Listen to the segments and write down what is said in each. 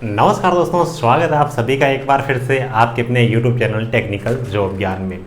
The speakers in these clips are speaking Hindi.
नमस्कार दोस्तों, स्वागत है आप सभी का एक बार फिर से आपके अपने YouTube चैनल टेक्निकल जॉब ज्ञान में।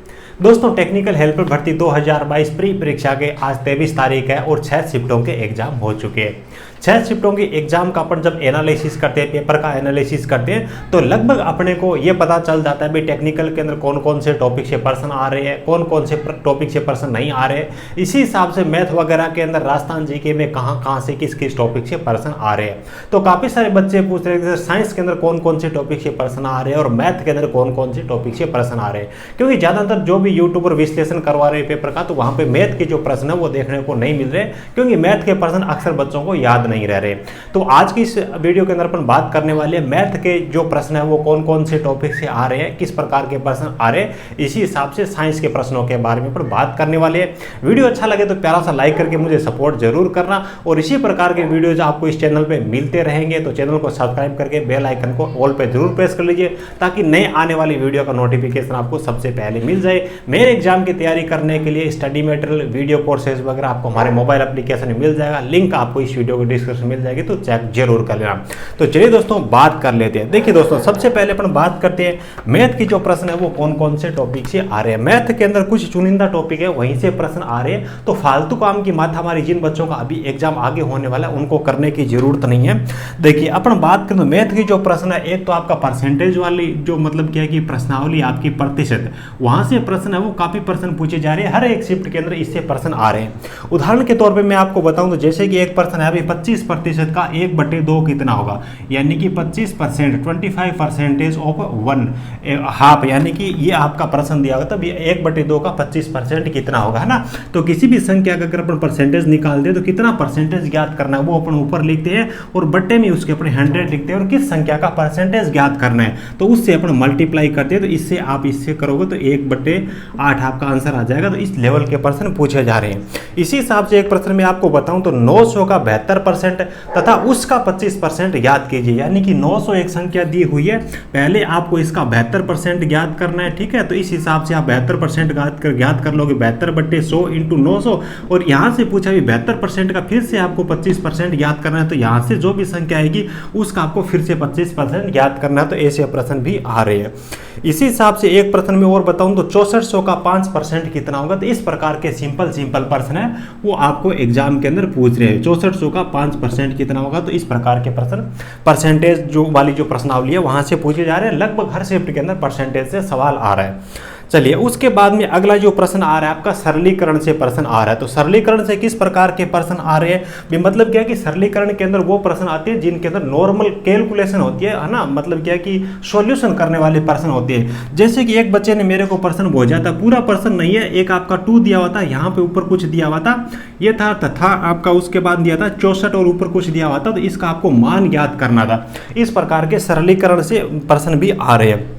दोस्तों, टेक्निकल हेल्पर भर्ती 2022 प्री परीक्षा के आज 23 तारीख है और 6 शिफ्टों के एग्जाम हो चुके हैं। 6 शिफ्टों के एग्जाम का अपन जब एनालिसिस करते हैं, पेपर का एनालिसिस करते हैं, तो लगभग अपने को ये पता चल जाता है भाई टेक्निकल के अंदर कौन कौन से टॉपिक से पर्सन आ रहे हैं, कौन कौन से टॉपिक से पर्सन नहीं आ रहे हैं। इसी हिसाब से मैथ वगैरह के अंदर राजस्थान जीके में कहाँ से किस किस टॉपिक से पर्सन आ रहे हैं। तो काफ़ी सारे बच्चे पूछ रहे हैं साइंस के अंदर कौन कौन से टॉपिक से पर्सन आ रहे हैं और मैथ के अंदर कौन कौन से टॉपिक से पर्सन आ रहे हैं, क्योंकि ज़्यादातर जो भी यूट्यूबर विश्लेषण करवा रहे हैं पेपर का, तो वहाँ पे मैथ के जो प्रश्न है वो देखने को नहीं मिल रहे, क्योंकि मैथ के प्रश्न अक्सर बच्चों को याद नहीं रह रहे। तो आज की इस वीडियो के अंदर अपन बात करने वाले हैं मैथ के जो प्रश्न है वो कौन कौन से टॉपिक से आ रहे हैं, किस प्रकार के प्रश्न आ रहे हैं। इसी हिसाब से साइंस के प्रश्नों के बारे में अपन बात करने वाले हैं। वीडियो अच्छा लगे तो प्यारा सा लाइक करके मुझे सपोर्ट जरूर करना, और इसी प्रकार के वीडियोज आपको इस चैनल पे मिलते रहेंगे। तो चैनल को सब्सक्राइब करके बेल आइकन को ऑल पे जरूर प्रेस कर लीजिए, ताकि नए आने वाली वीडियो का नोटिफिकेशन आपको सबसे पहले मिल जाए। मेरे एग्जाम की तैयारी करने के लिए स्टडी मटेरियल, वीडियो कोर्सेज वगैरह आपको हमारे मोबाइल एप्लीकेशन में मिल जाएगा। लिंक आपको इस वीडियो के डिस्क्रिप्शन में मिल जाएगी, तो चेक जरूर कर लेना। तो चलिए दोस्तों बात कर लेते हैं। देखिए दोस्तों, सबसे पहले अपन बात करते हैं मैथ की जो प्रश्न है वो कौन कौन से टॉपिक से आ रहे हैं। मैथ के अंदर कुछ चुनिंदा टॉपिक है वहीं से प्रश्न आ रहे हैं, तो फालतू काम की माथामारी जिन बच्चों का अभी एग्जाम आगे होने वाला है उनको करने की जरूरत नहीं है। देखिए अपन बात करें तो मैथ की जो प्रश्न है, एक तो आपका परसेंटेज वाली जो मतलब क्या है कि प्रश्नावली आपकी प्रतिशत, वहां से प्रश्न है वो काफी प्रश्न पूछे जा रहे हैं। हर एक शिफ्ट के अंदर इससे प्रश्न आ रहे हैं। उदाहरण के तौर पे मैं आपको बताऊं तो जैसे कि एक प्रश्न है अभी 25% का 1/2 कितना होगा, यानी कि 25%, 25% ऑफ 1/2, यानी कि ये आपका प्रश्न दिया होगा, तब ये 1/2 का 25% कितना होगा, है ना। तो किसी भी संख्या का अगर अपन परसेंटेज निकाल दे तो कितना परसेंटेज ज्ञात करना है वो अपन ऊपर लिखते हैं, और बट्टे में उसके अपने 100 लिखते हैं, और किस संख्या का परसेंटेज ज्ञात करना है तो उससे अपन मल्टीप्लाई करते हैं। तो इससे आप इससे करोगे तो 1/8 आपका आंसर आ जाएगा। तो इस लेवल के प्रश्न पूछे जा रहे हैं। इसी हिसाब से एक प्रश्न में आपको बताऊं तो 900 का 72% तथा उसका 25% ज्ञात कीजिए, यानी कि 900 एक संख्या दी हुई है, पहले आपको इसका 72% ज्ञात करना है, ठीक है। तो इस हिसाब से आप 72% ज्ञात कर लोगे, 72/100 × 900, और यहाँ से पूछा भी 72% का फिर से आपको 25% ज्ञात करना है, तो यहाँ से जो भी संख्या आएगी उसका आपको फिर से 25% ज्ञात करना है। तो ऐसे प्रश्न भी आ रहे हैं। इसी हिसाब से एक प्रश्न में और बताऊं तो 6400 का 5% कितना होगा। तो इस प्रकार के सिंपल प्रश्न है वो आपको एग्जाम के अंदर पूछ रहे हैं। 6400 का 5% कितना होगा, तो इस प्रकार के प्रश्न परसेंटेज जो वाली जो प्रश्नावली है वहां से पूछे जा रहे हैं। लगभग हर शिफ्ट के अंदर परसेंटेज से सवाल आ रहा है। चलिए उसके बाद में अगला जो प्रश्न आ रहा है आपका सरलीकरण से प्रश्न आ रहा है। तो सरलीकरण से किस प्रकार के प्रश्न आ रहे हैं, मतलब क्या है कि सरलीकरण के अंदर वो प्रश्न आते हैं जिनके अंदर नॉर्मल कैलकुलेशन होती है ना, मतलब क्या है कि सॉल्यूशन करने वाले प्रश्न होते हैं। जैसे कि एक बच्चे ने मेरे को प्रश्न भेजा था, पूरा प्रश्न नहीं है, एक आपका 2 दिया हुआ था, यहाँ पे ऊपर कुछ दिया हुआ था, ये था तथा आपका उसके बाद दिया था 64 और ऊपर कुछ दिया हुआ था, तो इसका आपको मान ज्ञात करना था। इस प्रकार के सरलीकरण से प्रश्न भी आ रहे हैं।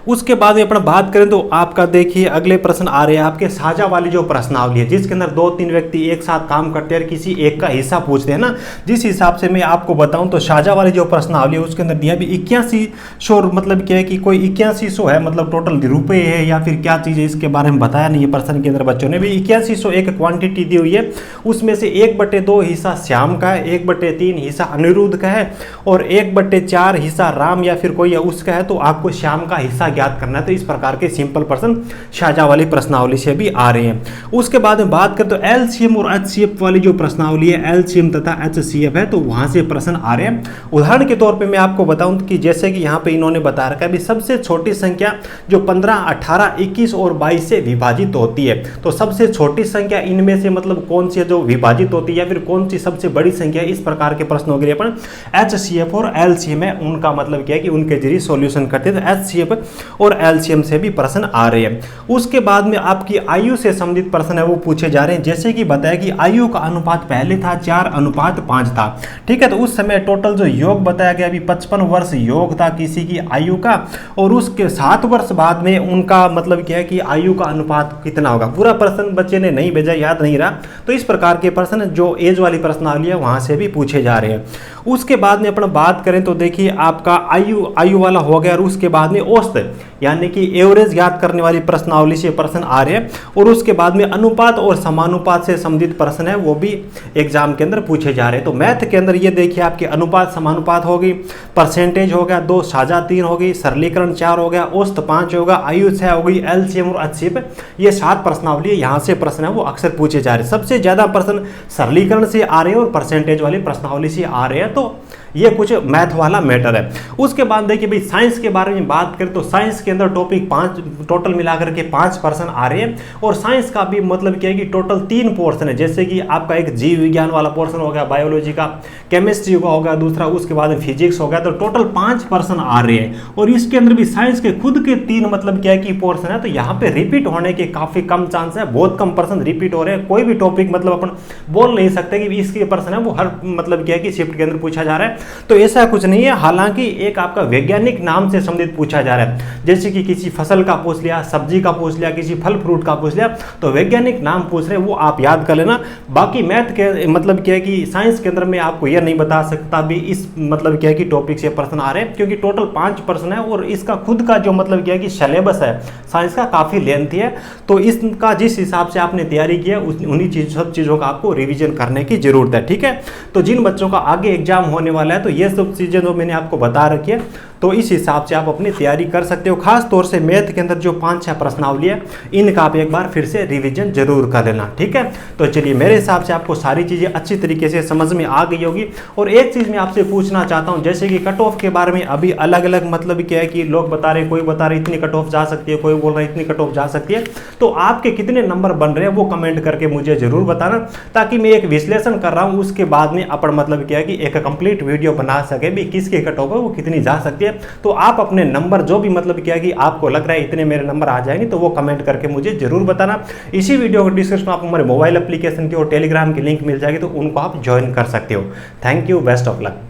उसके बाद में अपन बात करें तो आपका देखिए अगले प्रश्न आ रहे हैं आपके साझा वाली जो प्रश्नावली है, जिसके अंदर 2-3 व्यक्ति एक साथ काम करते हैं और किसी एक का हिस्सा पूछते हैं ना। जिस हिसाब से मैं आपको बताऊं तो साझा वाली जो प्रश्नावली है उसके अंदर दिया भी 8100, मतलब क्या है कि कोई 8100 है, मतलब टोटल रुपए है या फिर क्या चीज़ है, इसके बारे में बताया नहीं है प्रश्न के अंदर बच्चों ने भी। 8100 एक क्वांटिटी दी हुई है, उसमें से 1/2 हिस्सा श्याम का है, 1/3 हिस्सा अनिरुद्ध का है, और 1/4 हिस्सा राम या फिर कोई उसका है, तो आपको श्याम का हिस्सा ज्ञात करना है। तो इस प्रकार के सिंपल प्रश्न साझा वाली प्रश्नावली से भी आ रहे हैं। उसके बाद में बात करें तो एलसीएम और एचसीएफ वाली जो प्रश्नावली है, एलसीएम तथा एचसीएफ है, तो वहां से प्रश्न आ रहे हैं। उदाहरण के तौर पे मैं आपको बताऊं कि जैसे कि यहाँ पे इन्होंने बता रखा है सबसे छोटी संख्या जो 15, 18, 21 और 22 से विभाजित होती है, तो सबसे छोटी संख्या इनमें से मतलब कौन सी जो विभाजित होती है या फिर कौन सी सबसे बड़ी संख्या, इस प्रकार के प्रश्नों के लिए अपन एचसीएफ और एलसीएम है उनका मतलब क्या है कि उनके जरिए सॉल्यूशन करते हैं। तो एचसीएफ और एलसीएम से भी प्रश्न आ रहे हैं। उसके बाद में आपकी आयु से संबंधित प्रश्न है वो पूछे जा रहे हैं। जैसे कि बताया कि आयु का अनुपात पहले था 4:5 था, ठीक है। तो उस समय टोटल जो योग बताया गया अभी 55 वर्ष योग था किसी की आयु का, और उसके 7 वर्ष बाद में उनका मतलब क्या है कि आयु का अनुपात कितना होगा। पूरा प्रश्न बच्चे ने नहीं भेजा, याद नहीं रहा, तो इस प्रकार के प्रश्न जो एज वाली प्रश्नावली है वहां से भी पूछे जा रहे हैं। उसके बाद में अपन बात करें तो देखिए आपका आयु वाला हो गया, और उसके बाद में औसत यानी कि एवरेज ज्ञात करने वाली प्रश्नावली से प्रश्न आ रहे हैं, और उसके बाद में अनुपात और समानुपात से संबंधित प्रश्न है वो भी एग्जाम के अंदर पूछे जा रहे हैं। तो मैथ के अंदर ये देखिए आपके अनुपात समानुपात होगी, परसेंटेज हो गया 2, साझा 3 होगी, सरलीकरण 4 हो गया, औसत 5 होगा, आयु 6 होगी, एलसीएम और HCF, ये 7 प्रश्नावली यहाँ से प्रश्न है वो अक्सर पूछे जा रहे हैं। सबसे ज्यादा प्रश्न सरलीकरण से आ रहे हैं और परसेंटेज वाली प्रश्नावली से आ रहे हैं। तो ये कुछ मैथ वाला मैटर है। उसके बाद देखिए भाई साइंस के बारे में बात करें तो साइंस के अंदर टॉपिक 5 टोटल मिलाकर के 5 प्रश्न आ रहे हैं, और साइंस का भी मतलब क्या है कि टोटल 3 पोर्शन है, जैसे कि आपका एक जीव विज्ञान वाला पोर्शन हो गया, बायोलॉजी का, केमिस्ट्री का होगा दूसरा, उसके बाद फिजिक्स हो गया, तो टोटल 5 प्रश्न आ रहे हैं। और इसके अंदर भी साइंस के खुद के 3 मतलब क्या है कि पोर्शन है, तो यहाँ पे रिपीट होने के काफी कम चांस है, बहुत कम प्रश्न रिपीट हो रहे हैं। कोई भी टॉपिक मतलब अपन बोल नहीं सकते कि इसके प्रश्न है वो हर मतलब क्या है कि शिफ्ट के अंदर पूछा जा रहा है, तो ऐसा कुछ नहीं है। हालांकि एक आपका वैज्ञानिक नाम से संबंधित पूछा जा रहा है, जैसे कि किसी फसल का पूछ लिया, सब्जी का पूछ लिया, किसी फल फ्रूट का पूछ लिया, तो वैज्ञानिक नाम पूछ रहे वो आप याद कर लेना। बाकी मैथ के मतलब क्या है कि साइंस के अंदर मैं आपको यह नहीं बता सकता भी इस मतलब क्या है कि टॉपिक से प्रश्न आ रहे हैं, क्योंकि टोटल 5 प्रश्न है, और इसका खुद का जो मतलब क्या है कि सिलेबस है साइंस का काफी लेंथी है। तो इसका जिस हिसाब से आपने तैयारी किया उन्हीं सब चीजों का आपको रिविजन करने की जरूरत है, ठीक है। तो जिन बच्चों का आगे एग्जाम होने वाला है, तो ये सब चीजें जो मैंने आपको बता रखी है, तो इस हिसाब से आप अपनी तैयारी कर सकते हो। खास तौर से मैथ के अंदर जो 5-6 प्रश्नावली है इनका आप एक बार फिर से रिवीजन जरूर कर लेना, ठीक है। तो चलिए मेरे हिसाब से आपको सारी चीजें अच्छी तरीके से समझ में आ गई होगी। और एक चीज मैं आपसे पूछना चाहता हूं, जैसे कि कट ऑफ के बारे में अभी अलग अलग मतलब क्या है कि लोग बता रहे, कोई बता रहे इतनी कट ऑफ जा सकती है, कोई बोल रहा है इतनी कट ऑफ जा सकती है, तो आपके कितने नंबर बन रहे हैं वो कमेंट करके मुझे जरूर बताना, ताकि मैं एक विश्लेषण कर रहा हूं उसके बाद में अपन मतलब क्या है कि एक कंप्लीट वीडियो बना सके भी किसके कट ऑफ है वो कितनी जा सकती है। तो आप अपने नंबर जो भी मतलब क्या कि आपको लग रहा है इतने मेरे नंबर आ जाएंगे, तो वो कमेंट करके मुझे जरूर बताना। इसी वीडियो के डिस्क्रिप्शन में आपको हमारे मोबाइल एप्लीकेशन की और टेलीग्राम की लिंक मिल जाएगी, तो उनको आप ज्वाइन कर सकते हो। Thank you, best of luck.